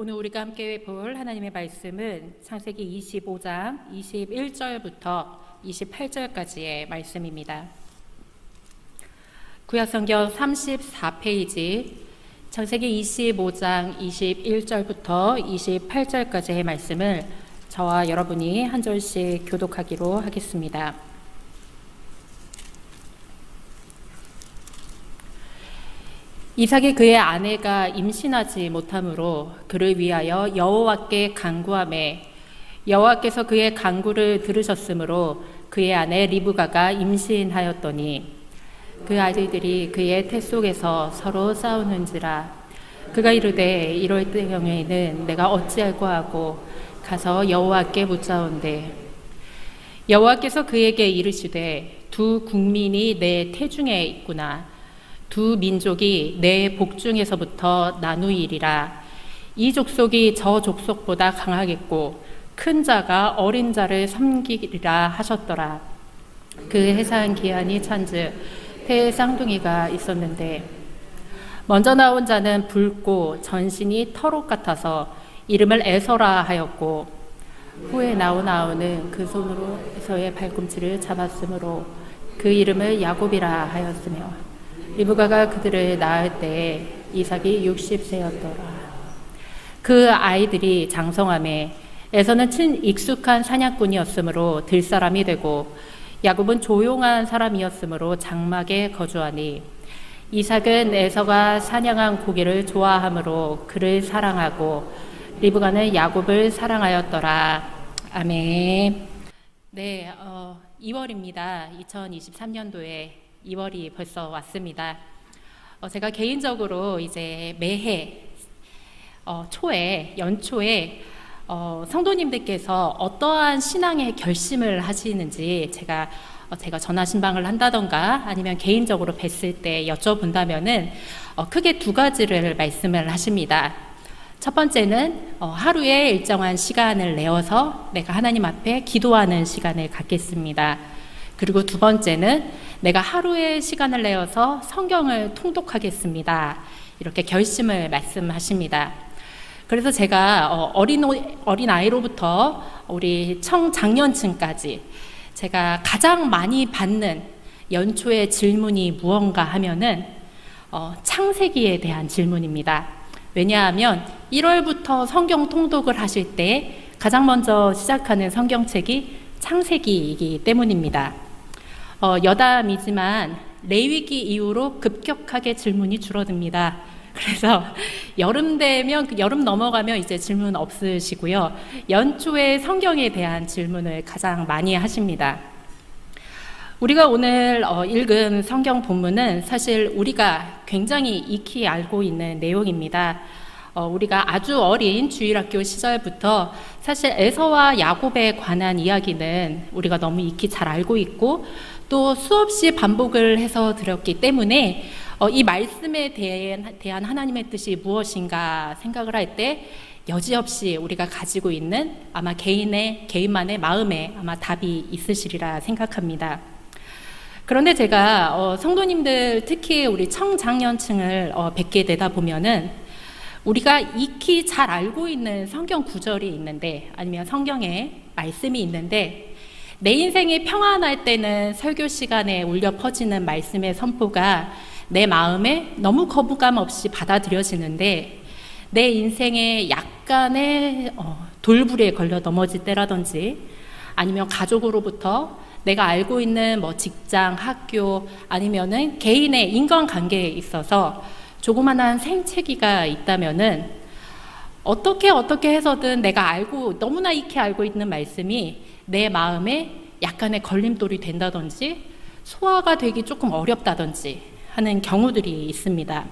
오늘 우리가 함께 볼 하나님의 말씀은 창세기 25장 21절부터 28절까지의 말씀입니다. 구약성경 34페이지 창세기 25장 21절부터 28절까지의 말씀을 저와 여러분이 한 절씩 교독하기로 하겠습니다. 이삭이 그의 아내가 임신하지 못하므로 그를 위하여 여호와께 간구하매 여호와께서 그의 간구를 들으셨으므로 그의 아내 리브가가 임신하였더니 그 아들들이 그의 태 속에서 서로 싸우는지라. 그가 이르되 이럴 경우에는 내가 어찌할꼬 하고 가서 여호와께 묻자온대. 여호와께서 그에게 이르시되 두 국민이 내 태중에 있구나. 두 민족이 내 복중에서부터 나누이리라. 이 족속이 저 족속보다 강하겠고 큰 자가 어린 자를 섬기리라 하셨더라. 그 해산 기한이 찬즉 태의 쌍둥이가 있었는데 먼저 나온 자는 붉고 전신이 털옷 같아서 이름을 에서라 하였고 후에 나온 아우는 그 손으로 에서의 발꿈치를 잡았으므로 그 이름을 야곱이라 하였으며 리브가가 그들을 낳을 때에 이삭이 60세였더라. 그 아이들이 장성함에 에서는 친 익숙한 사냥꾼이었으므로 들사람이 되고 야곱은 조용한 사람이었으므로 장막에 거주하니 이삭은 에서가 사냥한 고기를 좋아하므로 그를 사랑하고 리브가는 야곱을 사랑하였더라. 아멘. 네, 2월입니다. 2023년도에 2월이 벌써 왔습니다. 제가 개인적으로 이제 매해 초에 연초에 성도님들께서 어떠한 신앙의 결심을 하시는지 제가 전화 신방을 한다던가 아니면 개인적으로 뵀을 때 여쭤본다면은 크게 두 가지를 말씀을 하십니다. 첫 번째는 하루에 일정한 시간을 내어서 내가 하나님 앞에 기도하는 시간을 갖겠습니다. 그리고 두 번째는 내가 하루의 시간을 내어서 성경을 통독하겠습니다. 이렇게 결심을 말씀하십니다. 그래서 제가 어린 아이로부터 우리 청장년층까지 제가 가장 많이 받는 연초의 질문이 무언가 하면은 창세기에 대한 질문입니다. 왜냐하면 1월부터 성경 통독을 하실 때 가장 먼저 시작하는 성경책이 창세기이기 때문입니다. 여담이지만 레위기 이후로 급격하게 질문이 줄어듭니다. 그래서 여름 되면 여름 넘어가면 이제 질문 없으시고요. 연초에 성경에 대한 질문을 가장 많이 하십니다. 우리가 오늘 읽은 성경 본문은 사실 우리가 굉장히 익히 알고 있는 내용입니다. 우리가 아주 어린 주일학교 시절부터 사실 에서와 야곱에 관한 이야기는 우리가 너무 익히 잘 알고 있고 또 수없이 반복을 해서 들었기 때문에 이 말씀에 대한 하나님의 뜻이 무엇인가 생각을 할 때 여지없이 우리가 가지고 있는 아마 개인만의 마음에 아마 답이 있으시리라 생각합니다. 그런데 제가 성도님들 특히 우리 청장년층을 뵙게 되다 보면은 우리가 익히 잘 알고 있는 성경 구절이 있는데 아니면 성경에 말씀이 있는데 내 인생이 평안할 때는 설교 시간에 울려 퍼지는 말씀의 선포가 내 마음에 너무 거부감 없이 받아들여지는데 내 인생에 약간의 돌부리에 걸려 넘어질 때라든지 아니면 가족으로부터 내가 알고 있는 직장, 학교 아니면은 개인의 인간관계에 있어서 조그만한 생채기가 있다면은 어떻게 해서든 내가 너무나 익히 알고 있는 말씀이 내 마음에 약간의 걸림돌이 된다든지 소화가 되기 조금 어렵다든지 하는 경우들이 있습니다.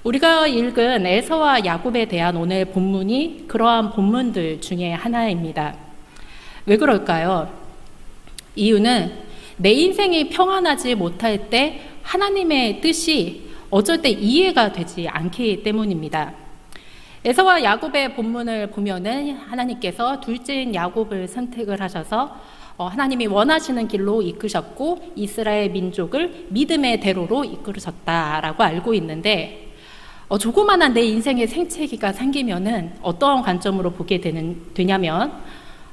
우리가 읽은 에서와 야곱에 대한 오늘 본문이 그러한 본문들 중에 하나입니다. 왜 그럴까요? 이유는 내 인생이 평안하지 못할 때 하나님의 뜻이 어쩔 때 이해가 되지 않기 때문입니다. 에서와 야곱의 본문을 보면은 하나님께서 둘째인 야곱을 선택을 하셔서 하나님이 원하시는 길로 이끄셨고 이스라엘 민족을 믿음의 대로로 이끌으셨다라고 알고 있는데 조그만한 내 인생의 생채기가 생기면은 어떠한 관점으로 보게 되냐면,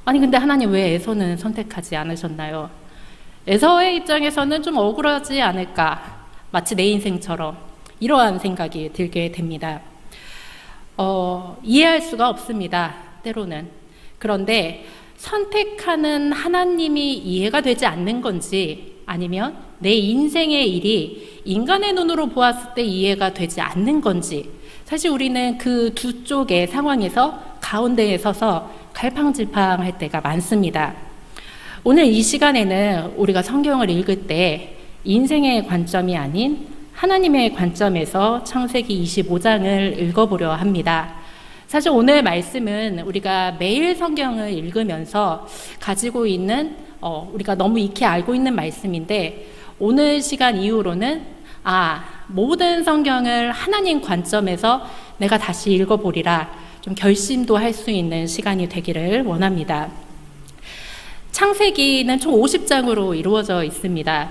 아니 근데 하나님 왜 에서는 선택하지 않으셨나요? 에서의 입장에서는 좀 억울하지 않을까, 마치 내 인생처럼 이러한 생각이 들게 됩니다. 이해할 수가 없습니다, 때로는. 그런데 선택하는 하나님이 이해가 되지 않는 건지, 아니면 내 인생의 일이 인간의 눈으로 보았을 때 이해가 되지 않는 건지, 사실 우리는 그 두 쪽의 상황에서 가운데에 서서 갈팡질팡할 때가 많습니다. 오늘 이 시간에는 우리가 성경을 읽을 때 인생의 관점이 아닌 하나님의 관점에서 창세기 25장을 읽어보려 합니다. 사실 오늘 말씀은 우리가 매일 성경을 읽으면서 가지고 있는 우리가 너무 익히 알고 있는 말씀인데, 오늘 시간 이후로는 모든 성경을 하나님 관점에서 내가 다시 읽어보리라 좀 결심도 할 수 있는 시간이 되기를 원합니다. 창세기는 총 50장으로 이루어져 있습니다.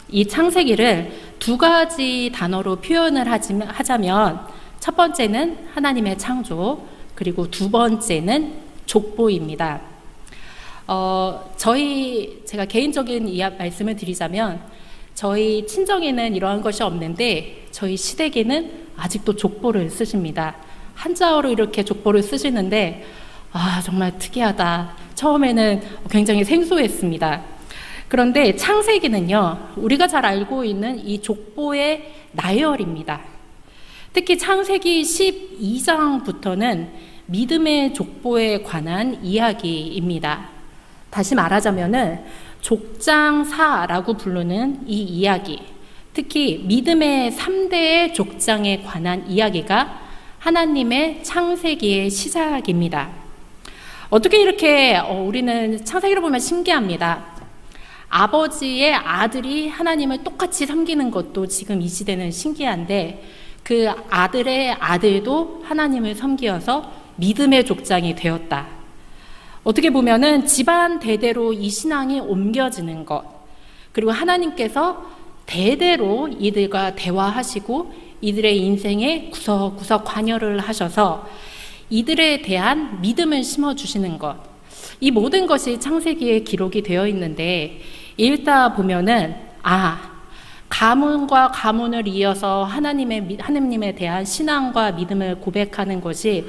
이 창세기를 두 가지 단어로 표현을 하자면, 첫 번째는 하나님의 창조, 그리고 두 번째는 족보입니다. 제가 개인적인 말씀을 드리자면, 저희 친정에는 이러한 것이 없는데 저희 시댁에는 아직도 족보를 쓰십니다. 한자어로 이렇게 족보를 쓰시는데 정말 특이하다. 처음에는 굉장히 생소했습니다. 그런데 창세기는요, 우리가 잘 알고 있는 이 족보의 나열입니다. 특히 창세기 12장부터는 믿음의 족보에 관한 이야기입니다. 다시 말하자면은 족장사라고 부르는 이 이야기, 특히 믿음의 3대의 족장에 관한 이야기가 하나님의 창세기의 시작입니다. 어떻게 이렇게 우리는 창세기를 보면 신기합니다. 아버지의 아들이 하나님을 똑같이 섬기는 것도 지금 이 시대는 신기한데, 그 아들의 아들도 하나님을 섬기어서 믿음의 족장이 되었다. 어떻게 보면은 집안 대대로 이 신앙이 옮겨지는 것, 그리고 하나님께서 대대로 이들과 대화하시고 이들의 인생에 구석구석 관여를 하셔서 이들에 대한 믿음을 심어주시는 것, 이 모든 것이 창세기에 기록이 되어 있는데, 읽다 보면은 가문과 가문을 이어서 하나님에 대한 신앙과 믿음을 고백하는 것이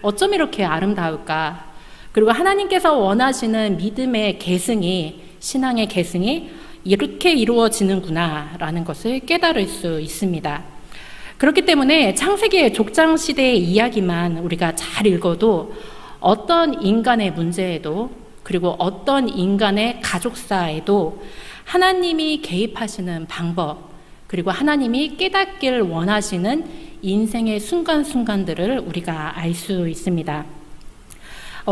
어쩜 이렇게 아름다울까, 그리고 하나님께서 원하시는 믿음의 계승이, 신앙의 계승이 이렇게 이루어지는구나 라는 것을 깨달을 수 있습니다. 그렇기 때문에 창세기의 족장시대의 이야기만 우리가 잘 읽어도 어떤 인간의 문제에도, 그리고 어떤 인간의 가족사에도 하나님이 개입하시는 방법, 그리고 하나님이 깨닫길 원하시는 인생의 순간순간들을 우리가 알 수 있습니다.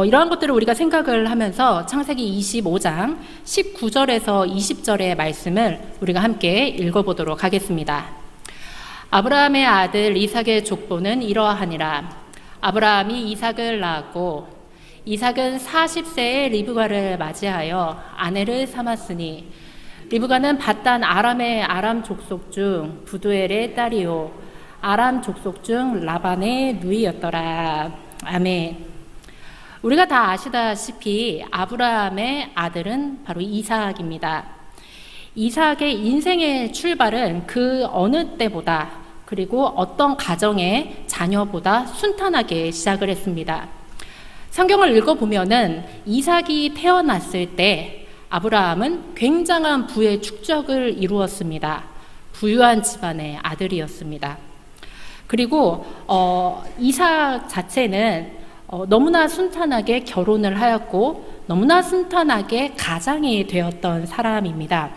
이러한 것들을 우리가 생각을 하면서 창세기 25장 19절에서 20절의 말씀을 우리가 함께 읽어보도록 하겠습니다. 아브라함의 아들 이삭의 족보는 이러하니라. 아브라함이 이삭을 낳았고 이삭은 40세에 리브가를 맞이하여 아내를 삼았으니, 리브가는 밧단 아람의 아람 족속 중 부두엘의 딸이요 아람 족속 중 라반의 누이였더라. 아멘. 우리가 다 아시다시피 아브라함의 아들은 바로 이삭입니다. 이삭의 인생의 출발은 그 어느 때보다, 그리고 어떤 가정의 자녀보다 순탄하게 시작을 했습니다. 성경을 읽어보면은 이삭이 태어났을 때 아브라함은 굉장한 부의 축적을 이루었습니다. 부유한 집안의 아들이었습니다. 그리고 이삭 자체는 너무나 순탄하게 결혼을 하였고 너무나 순탄하게 가장이 되었던 사람입니다.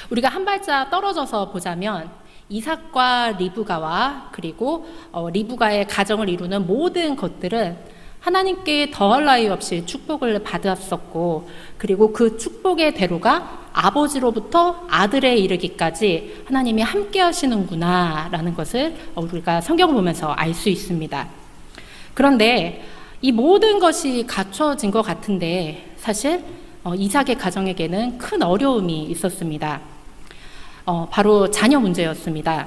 우리가 한 발짝 떨어져서 보자면 이삭과 리브가와 그리고 리브가의 가정을 이루는 모든 것들은 하나님께 더할 나위 없이 축복을 받았었고, 그리고 그 축복의 대로가 아버지로부터 아들에 이르기까지 하나님이 함께 하시는구나 라는 것을 우리가 성경을 보면서 알 수 있습니다. 그런데 이 모든 것이 갖춰진 것 같은데 사실 이삭의 가정에게는 큰 어려움이 있었습니다. 바로 자녀 문제였습니다.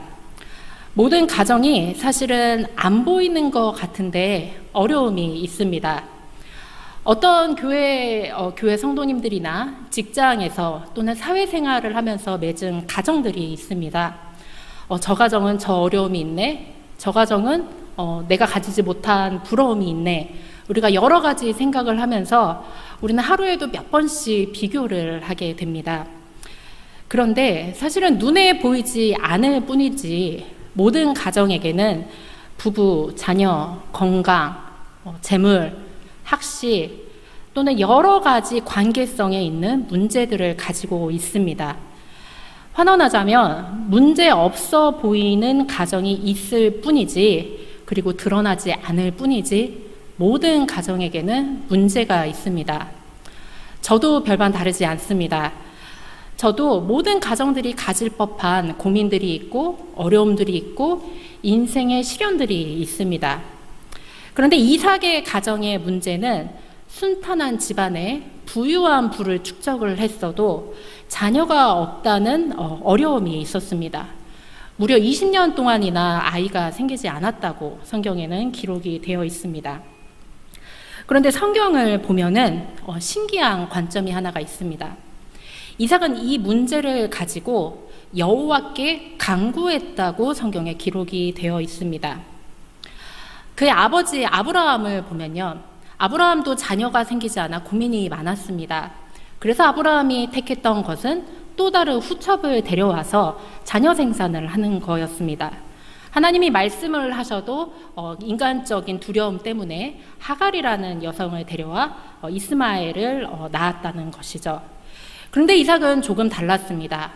모든 가정이 사실은 안 보이는 것 같은데 어려움이 있습니다. 어떤 교회 성도님들이나 직장에서 또는 사회생활을 하면서 맺은 가정들이 있습니다. 저 가정은 저 어려움이 있네. 저 가정은 내가 가지지 못한 부러움이 있네. 우리가 여러 가지 생각을 하면서 우리는 하루에도 몇 번씩 비교를 하게 됩니다. 그런데 사실은 눈에 보이지 않을 뿐이지 모든 가정에게는 부부, 자녀, 건강, 재물, 학식 또는 여러 가지 관계성에 있는 문제들을 가지고 있습니다. 환원하자면 문제 없어 보이는 가정이 있을 뿐이지, 그리고 드러나지 않을 뿐이지 모든 가정에게는 문제가 있습니다. 저도 별반 다르지 않습니다. 저도 모든 가정들이 가질 법한 고민들이 있고 어려움들이 있고 인생의 시련들이 있습니다. 그런데 이삭의 가정의 문제는 순탄한 집안에 부유한 부를 축적을 했어도 자녀가 없다는 어려움이 있었습니다. 무려 20년 동안이나 아이가 생기지 않았다고 성경에는 기록이 되어 있습니다. 그런데 성경을 보면은 신기한 관점이 하나가 있습니다. 이삭은 이 문제를 가지고 여호와께 간구했다고 성경에 기록이 되어 있습니다. 그의 아버지 아브라함을 보면요, 아브라함도 자녀가 생기지 않아 고민이 많았습니다. 그래서 아브라함이 택했던 것은 또 다른 후첩을 데려와서 자녀 생산을 하는 거였습니다. 하나님이 말씀을 하셔도 인간적인 두려움 때문에 하갈이라는 여성을 데려와 이스마엘을 낳았다는 것이죠. 그런데 이삭은 조금 달랐습니다.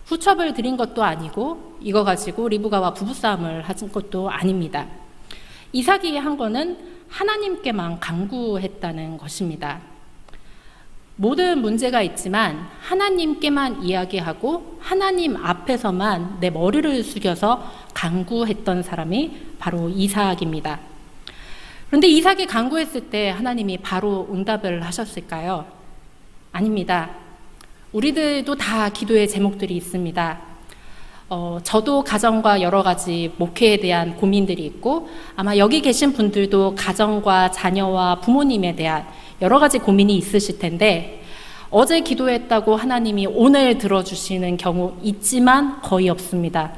후첩을 드린 것도 아니고 이거 가지고 리브가와 부부싸움을 한 것도 아닙니다. 이삭이 한 거는 하나님께만 간구했다는 것입니다. 모든 문제가 있지만 하나님께만 이야기하고 하나님 앞에서만 내 머리를 숙여서 간구했던 사람이 바로 이삭입니다. 그런데 이삭이 간구했을 때 하나님이 바로 응답을 하셨을까요? 아닙니다. 우리들도 다 기도의 제목들이 있습니다. 저도 가정과 여러 가지 목회에 대한 고민들이 있고 아마 여기 계신 분들도 가정과 자녀와 부모님에 대한 여러 가지 고민이 있으실 텐데 어제 기도했다고 하나님이 오늘 들어주시는 경우 있지만 거의 없습니다.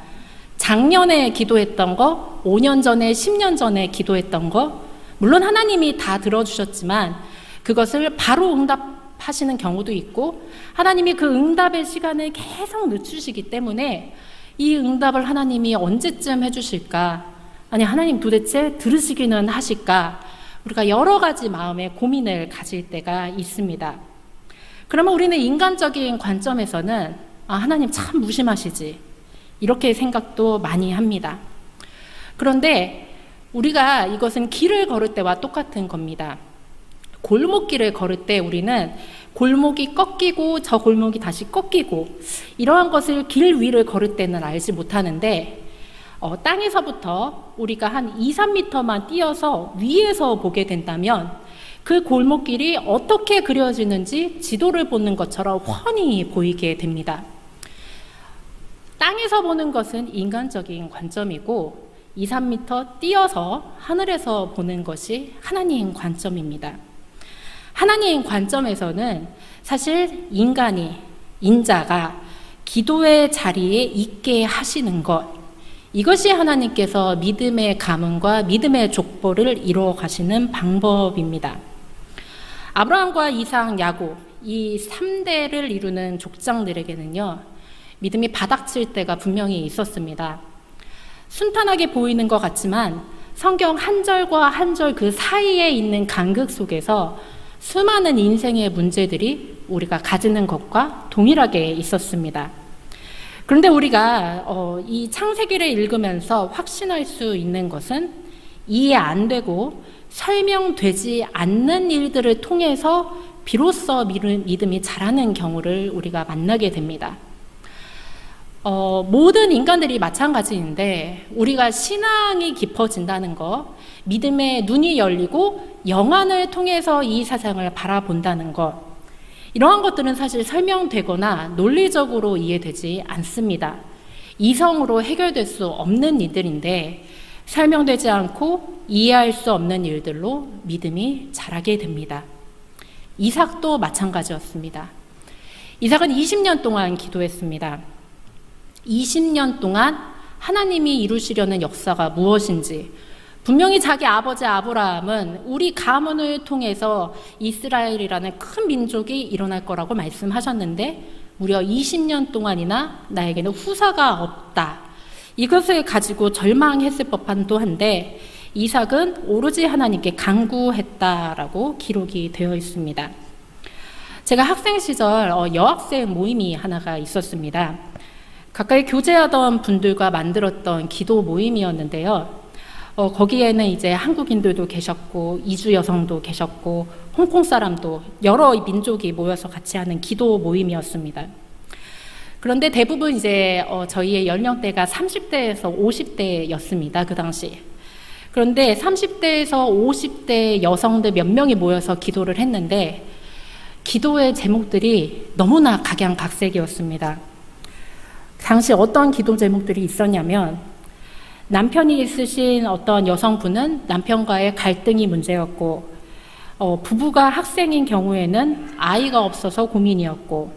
작년에 기도했던 거, 5년 전에, 10년 전에 기도했던 거, 물론 하나님이 다 들어주셨지만 그것을 바로 응답하시는 경우도 있고 하나님이 그 응답의 시간을 계속 늦추시기 때문에 이 응답을 하나님이 언제쯤 해주실까? 아니, 하나님 도대체 들으시기는 하실까? 우리가 여러 가지 마음의 고민을 가질 때가 있습니다. 그러면 우리는 인간적인 관점에서는 하나님 참 무심하시지, 이렇게 생각도 많이 합니다. 그런데 우리가 이것은 길을 걸을 때와 똑같은 겁니다. 골목길을 걸을 때 우리는 골목이 꺾이고 저 골목이 다시 꺾이고 이러한 것을 길 위를 걸을 때는 알지 못하는데 땅에서부터 우리가 한 2, 3m만 뛰어서 위에서 보게 된다면 그 골목길이 어떻게 그려지는지 지도를 보는 것처럼 훤히 보이게 됩니다. 땅에서 보는 것은 인간적인 관점이고 2, 3m 뛰어서 하늘에서 보는 것이 하나님 관점입니다. 하나님 관점에서는 사실 인자가 기도의 자리에 있게 하시는 것, 이것이 하나님께서 믿음의 가문과 믿음의 족보를 이루어 가시는 방법입니다. 아브라함과 이삭, 야곱, 이 3대를 이루는 족장들에게는요, 믿음이 바닥칠 때가 분명히 있었습니다. 순탄하게 보이는 것 같지만 성경 한 절과 한 절 그 사이에 있는 간극 속에서 수많은 인생의 문제들이 우리가 가지는 것과 동일하게 있었습니다. 그런데 우리가 이 창세기를 읽으면서 확신할 수 있는 것은 이해 안 되고 설명되지 않는 일들을 통해서 비로소 믿음이 자라는 경우를 우리가 만나게 됩니다. 모든 인간들이 마찬가지인데 우리가 신앙이 깊어진다는 것, 믿음의 눈이 열리고 영안을 통해서 이 세상을 바라본다는 것, 이러한 것들은 사실 설명되거나 논리적으로 이해되지 않습니다. 이성으로 해결될 수 없는 일들인데 설명되지 않고 이해할 수 없는 일들로 믿음이 자라게 됩니다. 이삭도 마찬가지였습니다. 이삭은 20년 동안 기도했습니다. 20년 동안 하나님이 이루시려는 역사가 무엇인지, 분명히 자기 아버지 아브라함은 우리 가문을 통해서 이스라엘이라는 큰 민족이 일어날 거라고 말씀하셨는데 무려 20년 동안이나 나에게는 후사가 없다. 이것을 가지고 절망했을 법한도 한데 이삭은 오로지 하나님께 간구했다라고 기록이 되어 있습니다. 제가 학생 시절 여학생 모임이 하나가 있었습니다. 가까이 교제하던 분들과 만들었던 기도 모임이었는데요. 거기에는 이제 한국인들도 계셨고 이주 여성도 계셨고 홍콩 사람도 여러 민족이 모여서 같이 하는 기도 모임이었습니다. 그런데 대부분 이제 저희의 연령대가 30대에서 50대였습니다. 그 당시. 그런데 30대에서 50대 여성들 몇 명이 모여서 기도를 했는데 기도의 제목들이 너무나 각양각색이었습니다. 당시 어떤 기도 제목들이 있었냐면 남편이 있으신 어떤 여성분은 남편과의 갈등이 문제였고 부부가 학생인 경우에는 아이가 없어서 고민이었고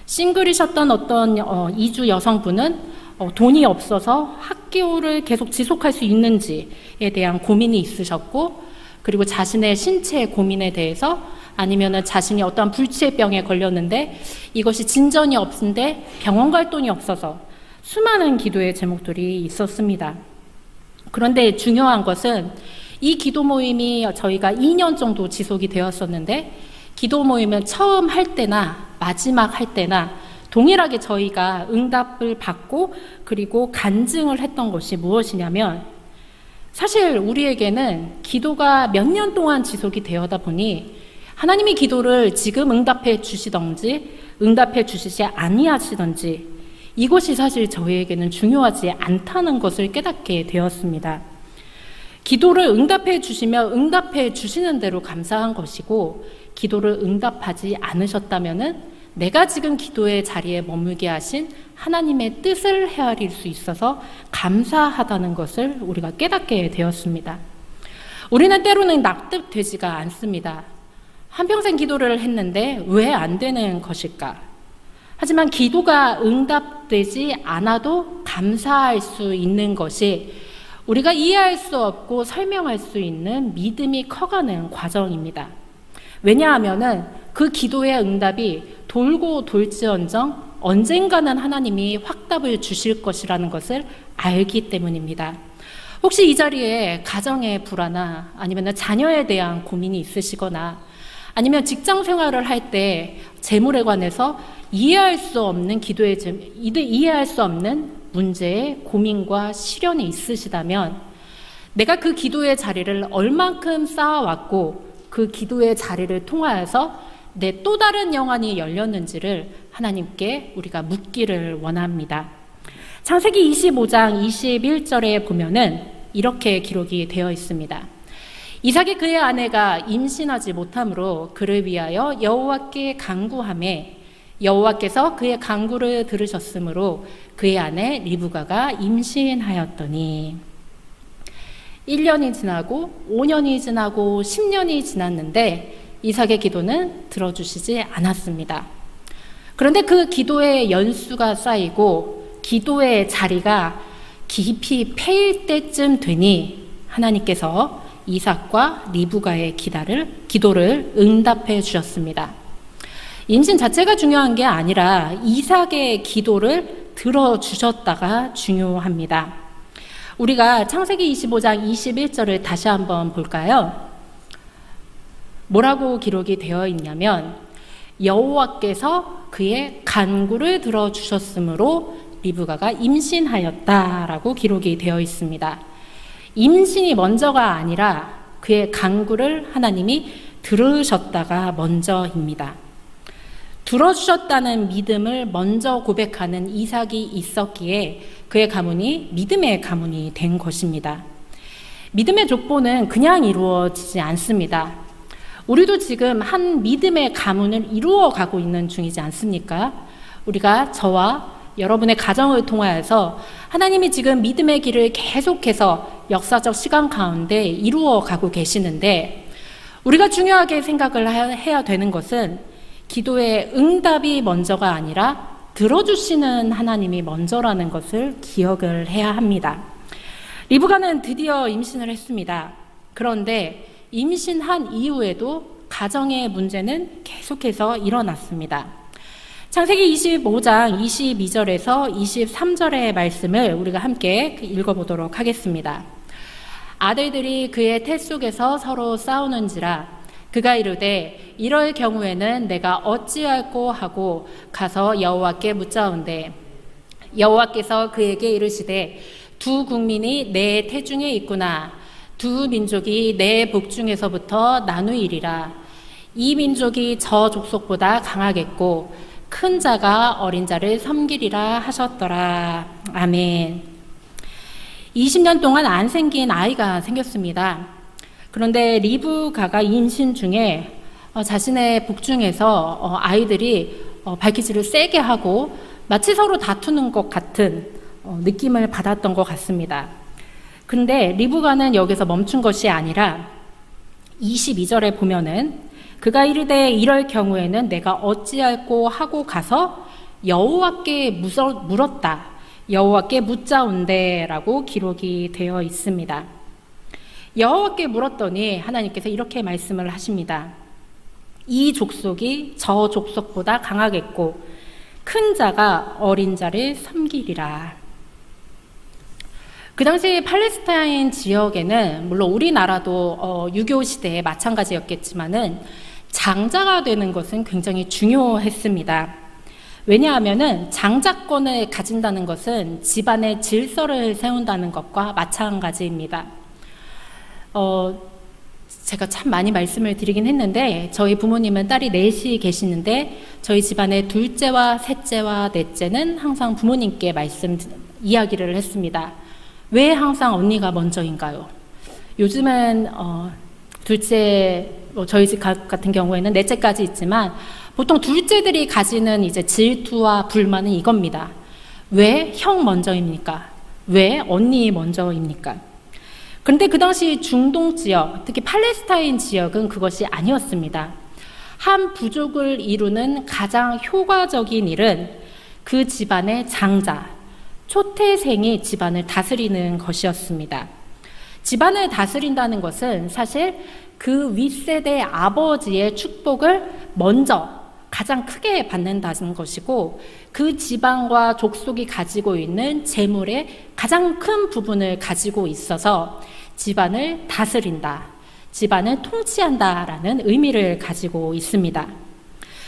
싱글이셨던 어떤 이주 여성분은 돈이 없어서 학교를 계속 지속할 수 있는지에 대한 고민이 있으셨고 그리고 자신의 신체 고민에 대해서 아니면은 자신이 어떤 불치병에 걸렸는데 이것이 진전이 없는데 병원 갈 돈이 없어서 수많은 기도의 제목들이 있었습니다. 그런데 중요한 것은 이 기도 모임이 저희가 2년 정도 지속이 되었었는데 기도 모임은 처음 할 때나 마지막 할 때나 동일하게 저희가 응답을 받고 그리고 간증을 했던 것이 무엇이냐면 사실 우리에게는 기도가 몇 년 동안 지속이 되어다 보니 하나님이 기도를 지금 응답해 주시던지 응답해 주시지 아니하시던지 이것이 사실 저희에게는 중요하지 않다는 것을 깨닫게 되었습니다. 기도를 응답해 주시며 응답해 주시는 대로 감사한 것이고 기도를 응답하지 않으셨다면은 내가 지금 기도의 자리에 머물게 하신 하나님의 뜻을 헤아릴 수 있어서 감사하다는 것을 우리가 깨닫게 되었습니다. 우리는 때로는 납득되지가 않습니다. 한평생 기도를 했는데 왜 안 되는 것일까? 하지만 기도가 응답되지 않아도 감사할 수 있는 것이 우리가 이해할 수 없고 설명할 수 있는 믿음이 커가는 과정입니다. 왜냐하면은 그 기도의 응답이 돌고 돌지언정 언젠가는 하나님이 확답을 주실 것이라는 것을 알기 때문입니다. 혹시 이 자리에 가정의 불화나 아니면 자녀에 대한 고민이 있으시거나 아니면 직장 생활을 할 때 재물에 관해서 이해할 수 없는 이해할 수 없는 문제에 고민과 시련이 있으시다면 내가 그 기도의 자리를 얼만큼 쌓아왔고 그 기도의 자리를 통하여서 내 또 다른 영안이 열렸는지를 하나님께 우리가 묻기를 원합니다. 창세기 25장 21절에 보면은 이렇게 기록이 되어 있습니다. 이삭이 그의 아내가 임신하지 못하므로 그를 위하여 여호와께 간구하매 여호와께서 그의 간구를 들으셨으므로 그의 아내 리브가가 임신하였더니 1년이 지나고 5년이 지나고 10년이 지났는데 이삭의 기도는 들어주시지 않았습니다. 그런데 그 기도의 연수가 쌓이고 기도의 자리가 깊이 패일 때쯤 되니 하나님께서 이삭과 리브가의 기도를 응답해 주셨습니다. 임신 자체가 중요한 게 아니라 이삭의 기도를 들어주셨다가 중요합니다. 우리가 창세기 25장 21절을 다시 한번 볼까요? 뭐라고 기록이 되어 있냐면 여호와께서 그의 간구를 들어주셨으므로 리브가가 임신하였다라고 기록이 되어 있습니다. 임신이 먼저가 아니라 그의 간구를 하나님이 들으셨다가 먼저입니다. 들어주셨다는 믿음을 먼저 고백하는 이삭이 있었기에 그의 가문이 믿음의 가문이 된 것입니다. 믿음의 족보는 그냥 이루어지지 않습니다. 우리도 지금 한 믿음의 가문을 이루어가고 있는 중이지 않습니까? 우리가 저와 여러분의 가정을 통하여서 하나님이 지금 믿음의 길을 계속해서 역사적 시간 가운데 이루어 가고 계시는데, 우리가 중요하게 생각을 해야 되는 것은 기도의 응답이 먼저가 아니라 들어주시는 하나님이 먼저라는 것을 기억을 해야 합니다. 리브가는 드디어 임신을 했습니다. 그런데 임신한 이후에도 가정의 문제는 계속해서 일어났습니다. 창세기 25장 22절에서 23절의 말씀을 우리가 함께 읽어보도록 하겠습니다. 아들들이 그의 태 속에서 서로 싸우는지라 그가 이르되 이럴 경우에는 내가 어찌할꼬 하고 가서 여호와께 묻자온대 여호와께서 그에게 이르시되 두 국민이 내 태중에 있구나. 두 민족이 내 복중에서부터 나누이리라. 이 민족이 저 족속보다 강하겠고 큰 자가 어린 자를 섬기리라 하셨더라. 아멘. 20년 동안 안 생긴 아이가 생겼습니다. 그런데 리브가가 임신 중에 자신의 복중에서 아이들이 발기질을 세게 하고 마치 서로 다투는 것 같은 느낌을 받았던 것 같습니다. 근데 리브가는 여기서 멈춘 것이 아니라 22절에 보면은 그가 이르되 이럴 경우에는 내가 어찌할꼬 하고 가서 여호와께 물었다. 여호와께 묻자온대라고 기록이 되어 있습니다. 여호와께 물었더니 하나님께서 이렇게 말씀을 하십니다. 이 족속이 저 족속보다 강하겠고 큰 자가 어린 자를 섬기리라. 그 당시 팔레스타인 지역에는 물론 우리나라도 유교 시대에 마찬가지였겠지만은 장자가 되는 것은 굉장히 중요했습니다. 왜냐하면은 장자권을 가진다는 것은 집안의 질서를 세운다는 것과 마찬가지입니다. 제가 참 많이 말씀을 드리긴 했는데 저희 부모님은 딸이 넷이 계시는데 저희 집안의 둘째와 셋째와 넷째는 항상 부모님께 이야기를 했습니다. 왜 항상 언니가 먼저인가요? 요즘은 둘째, 저희 집 같은 경우에는 넷째까지 있지만 보통 둘째들이 가지는 이제 질투와 불만은 이겁니다. 왜 형 먼저입니까? 왜 언니 먼저입니까? 그런데 그 당시 중동 지역, 특히 팔레스타인 지역은 그것이 아니었습니다. 한 부족을 이루는 가장 효과적인 일은 그 집안의 장자, 초태생이 집안을 다스리는 것이었습니다. 집안을 다스린다는 것은 사실 그 윗세대 아버지의 축복을 먼저 가장 크게 받는다는 것이고 그 집안과 족속이 가지고 있는 재물의 가장 큰 부분을 가지고 있어서 집안을 다스린다, 집안을 통치한다라는 의미를 가지고 있습니다.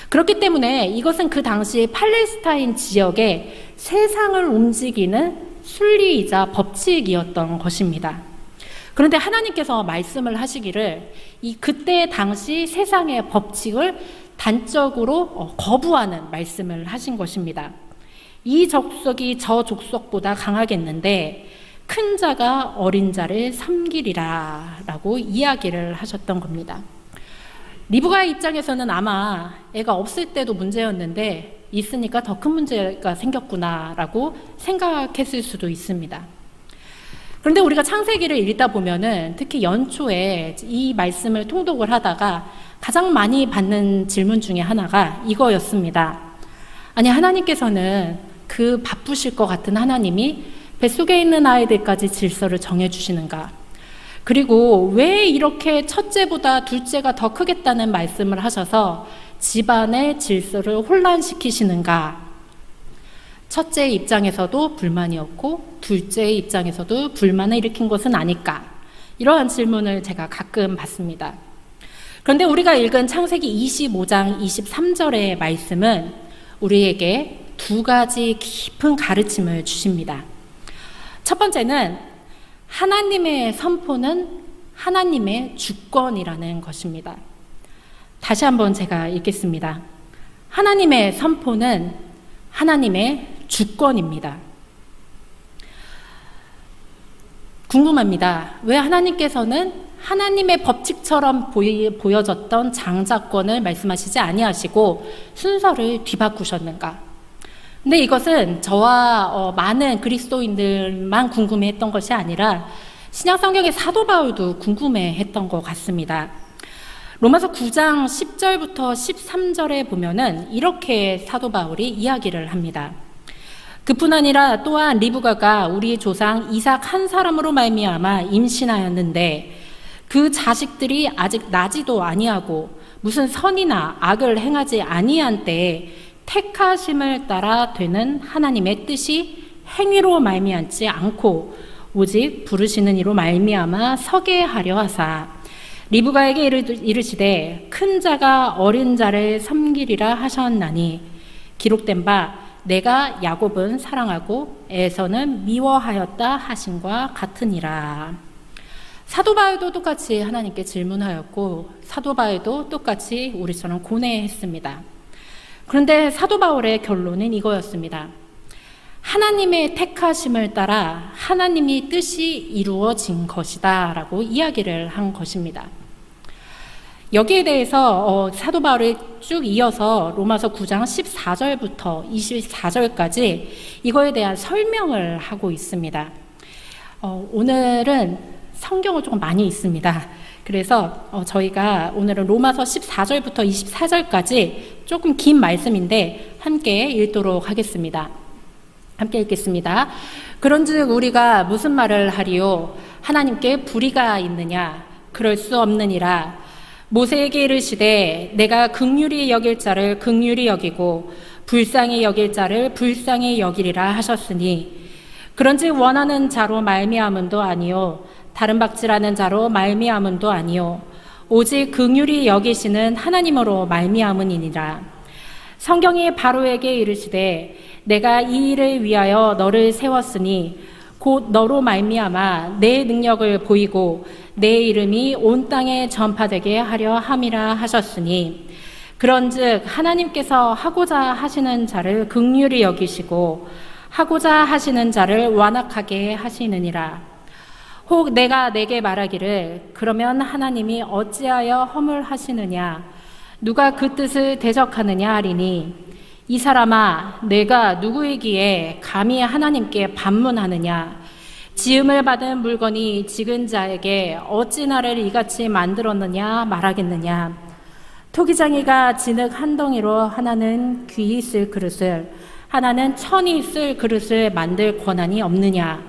그렇기 때문에 이것은 그 당시 팔레스타인 지역의 세상을 움직이는 순리이자 법칙이었던 것입니다. 그런데 하나님께서 말씀을 하시기를 그때 당시 세상의 법칙을 단적으로 거부하는 말씀을 하신 것입니다. 이 족속이 저 족속보다 강하겠는데 큰 자가 어린 자를 섬기리라 라고 이야기를 하셨던 겁니다. 리브가의 입장에서는 아마 애가 없을 때도 문제였는데 있으니까 더 큰 문제가 생겼구나 라고 생각했을 수도 있습니다. 그런데 우리가 창세기를 읽다 보면은 특히 연초에 이 말씀을 통독을 하다가 가장 많이 받는 질문 중에 하나가 이거였습니다. 아니, 하나님께서는 그 바쁘실 것 같은 하나님이 뱃속에 있는 아이들까지 질서를 정해주시는가? 그리고 왜 이렇게 첫째보다 둘째가 더 크겠다는 말씀을 하셔서 집안의 질서를 혼란시키시는가? 첫째 입장에서도 불만이었고 둘째 입장에서도 불만을 일으킨 것은 아닐까? 이러한 질문을 제가 가끔 받습니다. 그런데 우리가 읽은 창세기 25장 23절의 말씀은 우리에게 두 가지 깊은 가르침을 주십니다. 첫 번째는 하나님의 선포는 하나님의 주권이라는 것입니다. 다시 한번 제가 읽겠습니다. 하나님의 선포는 하나님의 주권입니다. 궁금합니다. 왜 하나님께서는 하나님의 법칙처럼 보여졌던 장자권을 말씀하시지 아니하시고 순서를 뒤바꾸셨는가? 근데 이것은 저와 많은 그리스도인들만 궁금해했던 것이 아니라 신약 성경의 사도 바울도 궁금해했던 것 같습니다. 로마서 9장 10절부터 13절에 보면은 이렇게 사도 바울이 이야기를 합니다. 그뿐 아니라 또한 리브가가 우리 조상 이삭 한 사람으로 말미암아 임신하였는데 그 자식들이 아직 나지도 아니하고 무슨 선이나 악을 행하지 아니한 때에 택하심을 따라 되는 하나님의 뜻이 행위로 말미암지 않고 오직 부르시는 이로 말미암아 서게 하려 하사 리브가에게 이르시되 큰 자가 어린 자를 섬기리라 하셨나니 기록된 바 내가 야곱은 사랑하고 에서는 미워하였다 하신과 같으니라. 사도 바울도 똑같이 하나님께 질문하였고 사도 바울도 똑같이 우리처럼 고뇌했습니다. 그런데 사도 바울의 결론은 이거였습니다. 하나님의 택하심을 따라 하나님의 뜻이 이루어진 것이다 라고 이야기를 한 것입니다. 여기에 대해서 사도 바울이 쭉 이어서 로마서 9장 14절부터 24절까지 이거에 대한 설명을 하고 있습니다. 오늘은 성경을 조금 많이 읽습니다. 그래서 저희가 오늘은 로마서 14절부터 24절까지 조금 긴 말씀인데 함께 읽도록 하겠습니다. 함께 읽겠습니다. 그런즉 우리가 무슨 말을 하리요? 하나님께 불의가 있느냐? 그럴 수 없느니라. 모세에게 이르시되 내가 긍휼히 여길 자를 긍휼히 여기고 불쌍히 여길 자를 불쌍히 여기리라 하셨으니 그런즉 원하는 자로 말미암음도 아니요 다른 박질하는 자로 말미암음도 아니요 오직 긍휼히 여기시는 하나님으로 말미암으니라. 성경이 바로에게 이르시되 내가 이 일을 위하여 너를 세웠으니 곧 너로 말미암아 내 능력을 보이고 내 이름이 온 땅에 전파되게 하려 함이라 하셨으니 그런즉 하나님께서 하고자 하시는 자를 긍휼히 여기시고 하고자 하시는 자를 완악하게 하시느니라. 혹 내가 내게 말하기를 그러면 하나님이 어찌하여 허물하시느냐 누가 그 뜻을 대적하느냐 하리니 이 사람아 내가 누구이기에 감히 하나님께 반문하느냐 지음을 받은 물건이 지은 자에게 어찌 나를 이같이 만들었느냐 말하겠느냐 토기장이가 진흙 한 덩이로 하나는 귀히 쓸 그릇을 하나는 천이 쓸 그릇을 만들 권한이 없느냐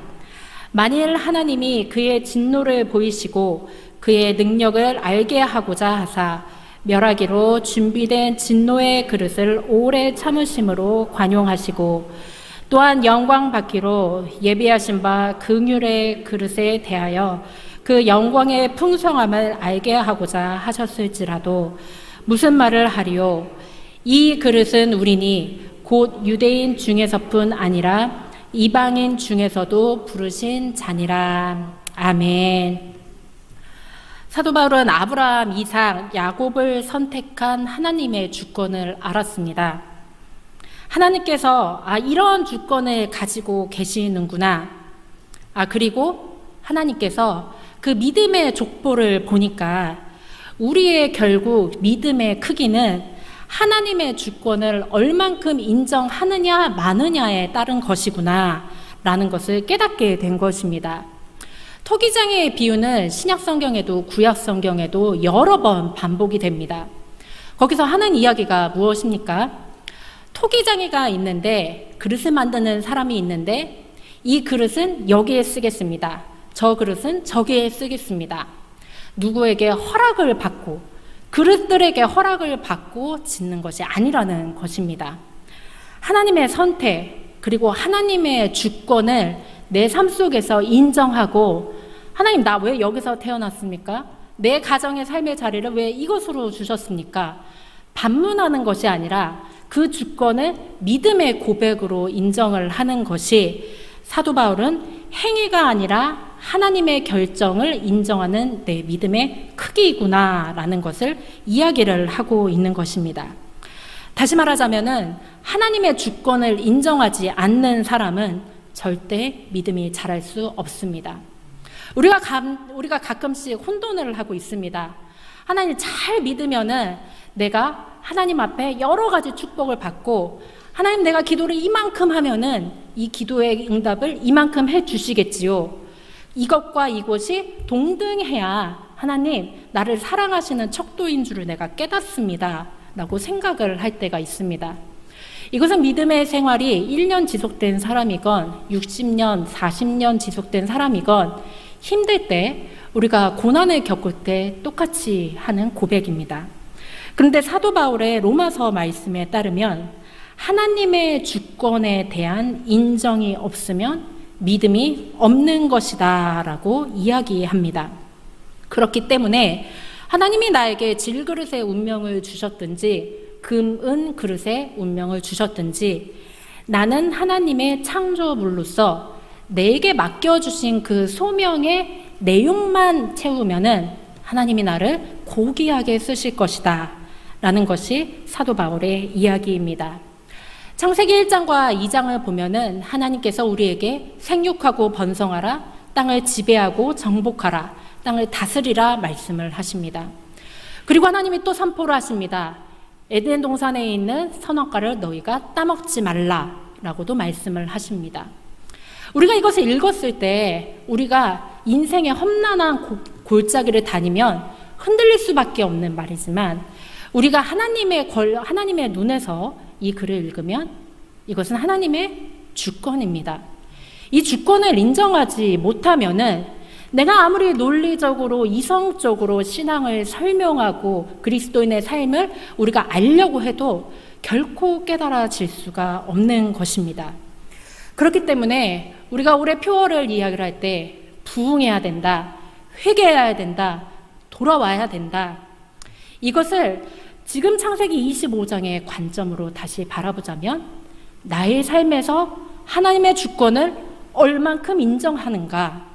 만일 하나님이 그의 진노를 보이시고 그의 능력을 알게 하고자 하사 멸하기로 준비된 진노의 그릇을 오래 참으심으로 관용하시고 또한 영광 받기로 예비하신 바 긍휼의 그릇에 대하여 그 영광의 풍성함을 알게 하고자 하셨을지라도 무슨 말을 하리요? 이 그릇은 우리니 곧 유대인 중에서뿐 아니라 이방인 중에서도 부르신 자니라. 아멘. 사도 바울은 아브라함, 이삭, 야곱을 선택한 하나님의 주권을 알았습니다. 하나님께서 이런 주권을 가지고 계시는구나. 그리고 하나님께서 그 믿음의 족보를 보니까 우리의 결국 믿음의 크기는 하나님의 주권을 얼만큼 인정하느냐 마느냐에 따른 것이구나 라는 것을 깨닫게 된 것입니다. 토기장의 비유는 신약 성경에도 구약 성경에도 여러 번 반복이 됩니다. 거기서 하는 이야기가 무엇입니까? 토기장이가 있는데 그릇을 만드는 사람이 있는데 이 그릇은 여기에 쓰겠습니다. 저 그릇은 저기에 쓰겠습니다. 누구에게 허락을 받고 그릇들에게 허락을 받고 짓는 것이 아니라는 것입니다. 하나님의 선택 그리고 하나님의 주권을 내 삶 속에서 인정하고 하나님 나 왜 여기서 태어났습니까? 내 가정의 삶의 자리를 왜 이것으로 주셨습니까? 반문하는 것이 아니라 그 주권을 믿음의 고백으로 인정을 하는 것이 사도 바울은 행위가 아니라 하나님의 결정을 인정하는 내 믿음의 크기구나라는 것을 이야기를 하고 있는 것입니다. 다시 말하자면은 하나님의 주권을 인정하지 않는 사람은 절대 믿음이 자랄 수 없습니다. 우리가 가끔씩 혼돈을 하고 있습니다. 하나님 잘 믿으면은 내가 하나님 앞에 여러 가지 축복을 받고 하나님, 내가 기도를 이만큼 하면은 이 기도의 응답을 이만큼 해 주시겠지요. 이것과 이것이 동등해야 하나님, 나를 사랑하시는 척도인 줄을 내가 깨닫습니다 라고 생각을 할 때가 있습니다. 이것은 믿음의 생활이 1년 지속된 사람이건 60년, 40년 지속된 사람이건 힘들 때, 우리가 고난을 겪을 때 똑같이 하는 고백입니다. 그런데 사도 바울의 로마서 말씀에 따르면 하나님의 주권에 대한 인정이 없으면 믿음이 없는 것이다 라고 이야기합니다. 그렇기 때문에 하나님이 나에게 질그릇의 운명을 주셨든지 금, 은 그릇의 운명을 주셨든지 나는 하나님의 창조물로서 내게 맡겨주신 그 소명의 내용만 채우면은 하나님이 나를 고귀하게 쓰실 것이다 라는 것이 사도 바울의 이야기입니다. 창세기 1장과 2장을 보면은 하나님께서 우리에게 생육하고 번성하라, 땅을 지배하고 정복하라, 땅을 다스리라 말씀을 하십니다. 그리고 하나님이 또 선포를 하십니다. 에덴 동산에 있는 선악과를 너희가 따먹지 말라라고도 말씀을 하십니다. 우리가 이것을 읽었을 때 우리가 인생의 험난한 골짜기를 다니면 흔들릴 수밖에 없는 말이지만, 우리가 하나님의 눈에서 이 글을 읽으면 이것은 하나님의 주권입니다. 이 주권을 인정하지 못하면은 내가 아무리 논리적으로 이성적으로 신앙을 설명하고 그리스도인의 삶을 우리가 알려고 해도 결코 깨달아질 수가 없는 것입니다. 그렇기 때문에 우리가 올해 표어를 이야기를 할 때 부응해야 된다, 회개해야 된다, 돌아와야 된다, 이것을 지금 창세기 25장의 관점으로 다시 바라보자면 나의 삶에서 하나님의 주권을 얼만큼 인정하는가,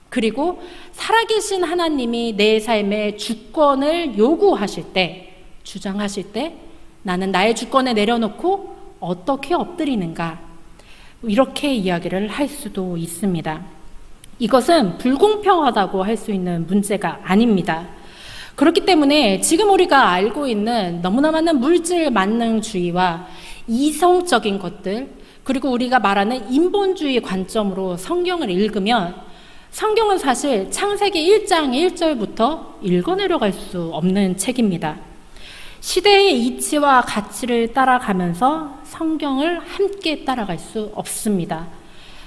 그리고 살아계신 하나님이 내 삶의 주권을 요구하실 때, 주장하실 때 나는 나의 주권을 내려놓고 어떻게 엎드리는가, 이렇게 이야기를 할 수도 있습니다. 이것은 불공평하다고 할 수 있는 문제가 아닙니다. 그렇기 때문에 지금 우리가 알고 있는 너무나 많은 물질 만능주의와 이성적인 것들, 그리고 우리가 말하는 인본주의 관점으로 성경을 읽으면 성경은 사실 창세기 1장 1절부터 읽어내려갈 수 없는 책입니다. 시대의 이치와 가치를 따라가면서 성경을 함께 따라갈 수 없습니다.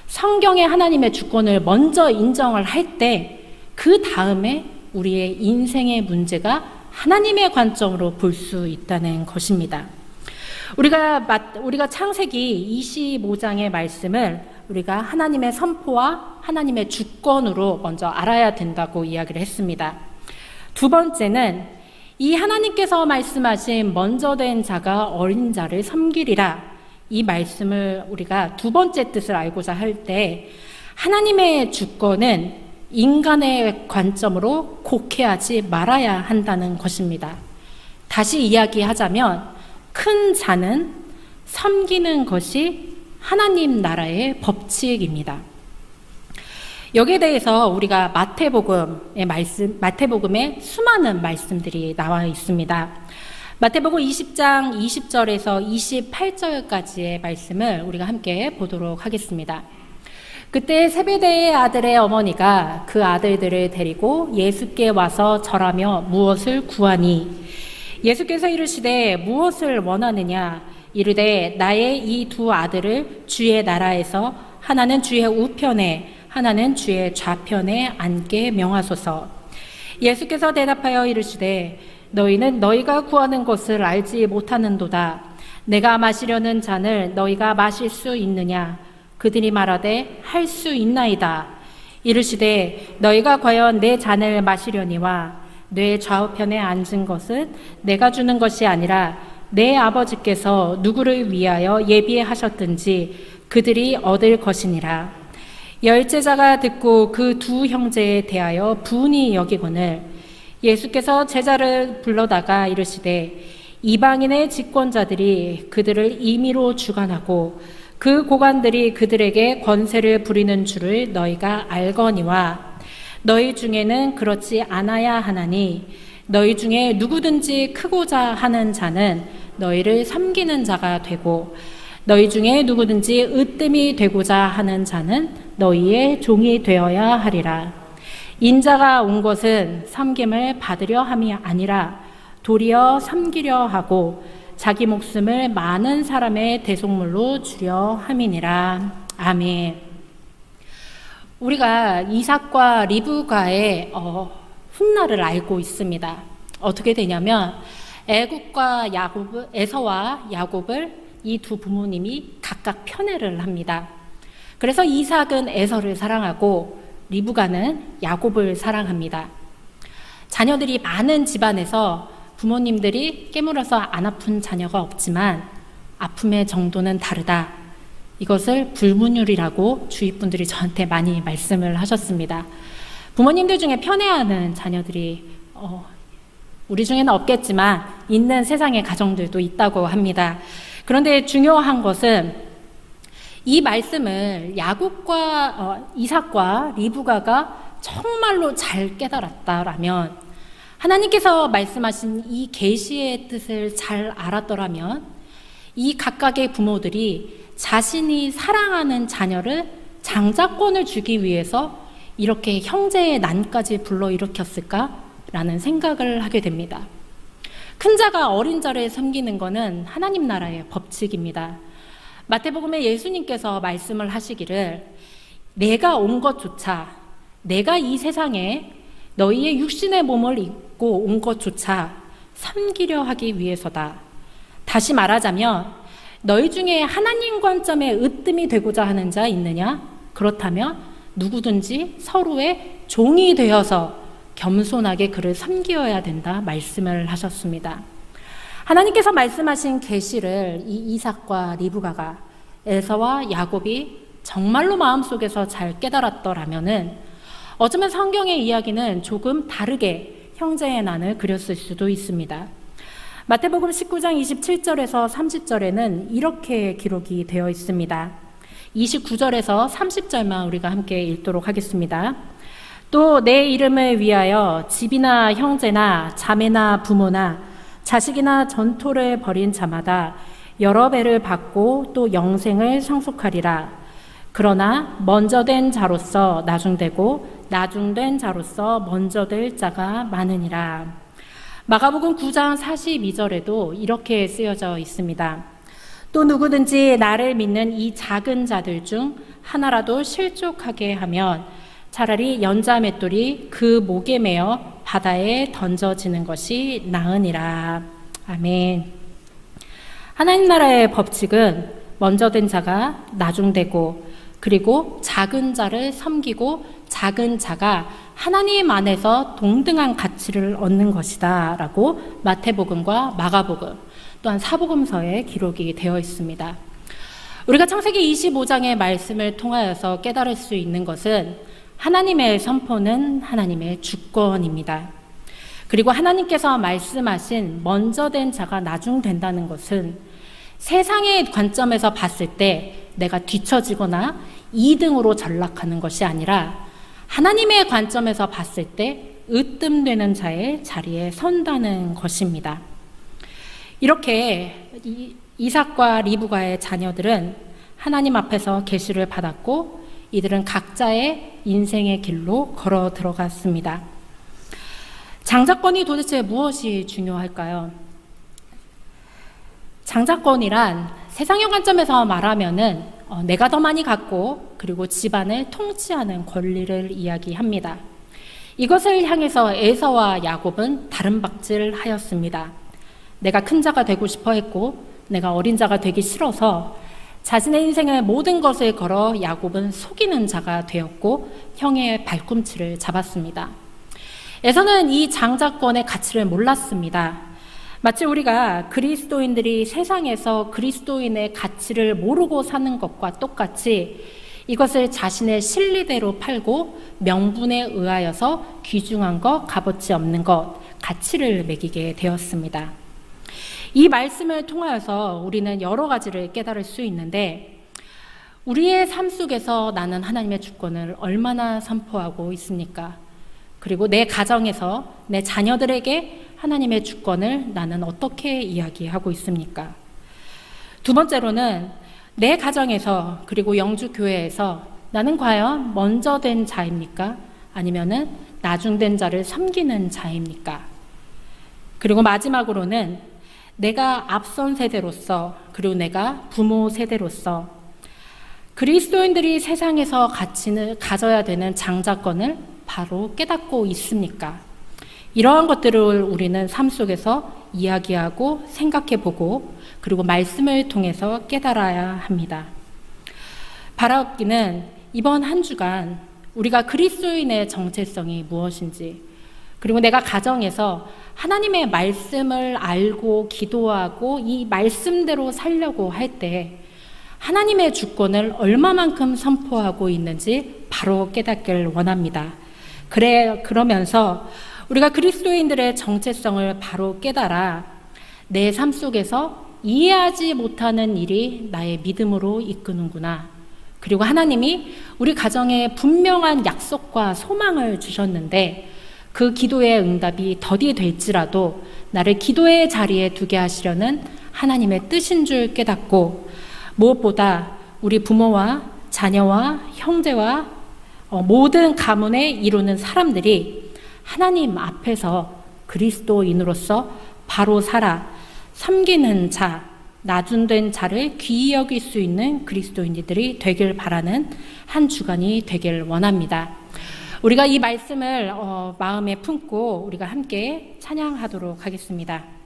성경에 하나님의 주권을 먼저 인정을 할 때 그 다음에 우리의 인생의 문제가 하나님의 관점으로 볼 수 있다는 것입니다. 우리가 창세기 25장의 말씀을 우리가 하나님의 선포와 하나님의 주권으로 먼저 알아야 된다고 이야기를 했습니다. 두 번째는 이 하나님께서 말씀하신 먼저 된 자가 어린 자를 섬기리라, 이 말씀을 우리가 두 번째 뜻을 알고자 할 때 하나님의 주권은 인간의 관점으로 곡해하지 말아야 한다는 것입니다. 다시 이야기하자면 큰 자는 섬기는 것이 하나님 나라의 법칙입니다. 여기에 대해서 우리가 마태복음에 수많은 말씀들이 나와 있습니다. 마태복음 20장 20절에서 28절까지의 말씀을 우리가 함께 보도록 하겠습니다. 그때 세베대의 아들의 어머니가 그 아들들을 데리고 예수께 와서 절하며 무엇을 구하니, 예수께서 이르시되 무엇을 원하느냐, 이르되 나의 이 두 아들을 주의 나라에서 하나는 주의 우편에 하나는 주의 좌편에 앉게 명하소서. 예수께서 대답하여 이르시되 너희는 너희가 구하는 것을 알지 못하는도다. 내가 마시려는 잔을 너희가 마실 수 있느냐? 그들이 말하되 할 수 있나이다. 이르시되 너희가 과연 내 잔을 마시려니와 내 좌우편에 앉은 것은 내가 주는 것이 아니라 내 아버지께서 누구를 위하여 예비하셨든지 그들이 얻을 것이니라. 열제자가 듣고 그 두 형제에 대하여 분이 여기거늘 예수께서 제자를 불러다가 이르시되 이방인의 직권자들이 그들을 임의로 주관하고 그 고관들이 그들에게 권세를 부리는 줄을 너희가 알거니와 너희 중에는 그렇지 않아야 하나니 너희 중에 누구든지 크고자 하는 자는 너희를 섬기는 자가 되고 너희 중에 누구든지 으뜸이 되고자 하는 자는 너희의 종이 되어야 하리라. 인자가 온 것은 섬김을 받으려 함이 아니라 도리어 섬기려 하고 자기 목숨을 많은 사람의 대속물로 주려 함이니라. 아멘. 우리가 이삭과 리브가의 훗날을 알고 있습니다. 어떻게 되냐면 애굽과 야곱, 에서와 야곱을 이 두 부모님이 각각 편애를 합니다. 그래서 이삭은 에서를 사랑하고 리브가는 야곱을 사랑합니다. 자녀들이 많은 집안에서 부모님들이 깨물어서 안 아픈 자녀가 없지만 아픔의 정도는 다르다. 이것을 불문율이라고 주위 분들이 저한테 많이 말씀을 하셨습니다. 부모님들 중에 편애하는 자녀들이 우리 중에는 없겠지만 있는 세상의 가정들도 있다고 합니다. 그런데 중요한 것은 이 말씀을 야곱과 이삭과 리브가가 정말로 잘 깨달았다라면, 하나님께서 말씀하신 이 계시의 뜻을 잘 알았더라면 이 각각의 부모들이 자신이 사랑하는 자녀를 장자권을 주기 위해서 이렇게 형제의 난까지 불러일으켰을까라는 생각을 하게 됩니다. 큰 자가 어린 자를 섬기는 것은 하나님 나라의 법칙입니다. 마태복음에 예수님께서 말씀을 하시기를 내가 온 것조차, 내가 이 세상에 너희의 육신의 몸을 입고 온 것조차 섬기려 하기 위해서다. 다시 말하자면 너희 중에 하나님 관점에 으뜸이 되고자 하는 자 있느냐? 그렇다면 누구든지 서로의 종이 되어서 겸손하게 그를 섬기어야 된다 말씀을 하셨습니다. 하나님께서 말씀하신 계시를 이 이삭과 리브가가, 에서와 야곱이 정말로 마음속에서 잘 깨달았더라면은 어쩌면 성경의 이야기는 조금 다르게 형제의 난을 그렸을 수도 있습니다. 마태복음 19장 27절에서 30절에는 이렇게 기록이 되어 있습니다. 29절에서 30절만 우리가 함께 읽도록 하겠습니다. 또 내 이름을 위하여 집이나 형제나 자매나 부모나 자식이나 전토를 벌인 자마다 여러 배를 받고 또 영생을 상속하리라. 그러나 먼저 된 자로서 나중되고 나중된 자로서 먼저 될 자가 많으니라. 마가복음 9장 42절에도 이렇게 쓰여져 있습니다. 또 누구든지 나를 믿는 이 작은 자들 중 하나라도 실족하게 하면 차라리 연자 맷돌이 그 목에 매어 바다에 던져지는 것이 나으니라. 아멘. 하나님 나라의 법칙은 먼저 된 자가 나중되고, 그리고 작은 자를 섬기고 작은 자가 하나님 안에서 동등한 가치를 얻는 것이다 라고 마태복음과 마가복음 또한 사복음서에 기록이 되어 있습니다. 우리가 창세기 25장의 말씀을 통하여서 깨달을 수 있는 것은 하나님의 선포는 하나님의 주권입니다. 그리고 하나님께서 말씀하신 먼저 된 자가 나중 된다는 것은 세상의 관점에서 봤을 때 내가 뒤처지거나 2등으로 전락하는 것이 아니라 하나님의 관점에서 봤을 때 으뜸되는 자의 자리에 선다는 것입니다. 이렇게 이삭과 리브가의 자녀들은 하나님 앞에서 계시를 받았고 이들은 각자의 인생의 길로 걸어 들어갔습니다. 장자권이 도대체 무엇이 중요할까요? 장자권이란 세상의 관점에서 말하면은 내가 더 많이 갖고 그리고 집안을 통치하는 권리를 이야기합니다. 이것을 향해서 에서와 야곱은 다른 박질하였습니다. 내가 큰 자가 되고 싶어 했고 내가 어린 자가 되기 싫어서 자신의 인생의 모든 것을 걸어 야곱은 속이는 자가 되었고 형의 발꿈치를 잡았습니다. 에서는 이 장자권의 가치를 몰랐습니다. 마치 우리가 그리스도인들이 세상에서 그리스도인의 가치를 모르고 사는 것과 똑같이 이것을 자신의 실리대로 팔고 명분에 의하여서 귀중한 것, 값어치 없는 것, 가치를 매기게 되었습니다. 이 말씀을 통하여서 우리는 여러 가지를 깨달을 수 있는데 우리의 삶 속에서 나는 하나님의 주권을 얼마나 선포하고 있습니까? 그리고 내 가정에서 내 자녀들에게 하나님의 주권을 나는 어떻게 이야기하고 있습니까? 두 번째로는 내 가정에서 그리고 영주교회에서 나는 과연 먼저 된 자입니까? 아니면은 나중된 자를 섬기는 자입니까? 그리고 마지막으로는 내가 앞선 세대로서 그리고 내가 부모 세대로서 그리스도인들이 세상에서 가져야 되는 장자권을 바로 깨닫고 있습니까? 이러한 것들을 우리는 삶 속에서 이야기하고 생각해보고 그리고 말씀을 통해서 깨달아야 합니다. 바라옵기는 이번 한 주간 우리가 그리스도인의 정체성이 무엇인지 그리고 내가 가정에서 하나님의 말씀을 알고 기도하고 이 말씀대로 살려고 할 때 하나님의 주권을 얼마만큼 선포하고 있는지 바로 깨닫기를 원합니다. 그러면서 우리가 그리스도인들의 정체성을 바로 깨달아 내 삶 속에서 이해하지 못하는 일이 나의 믿음으로 이끄는구나. 그리고 하나님이 우리 가정에 분명한 약속과 소망을 주셨는데 그 기도의 응답이 더디 될지라도 나를 기도의 자리에 두게 하시려는 하나님의 뜻인 줄 깨닫고 무엇보다 우리 부모와 자녀와 형제와 모든 가문에 이루는 사람들이 하나님 앞에서 그리스도인으로서 바로 살아 섬기는 자, 나중된 자를 귀히 여길 수 있는 그리스도인들이 되길 바라는 한 주간이 되길 원합니다. 우리가 이 말씀을 마음에 품고 우리가 함께 찬양하도록 하겠습니다.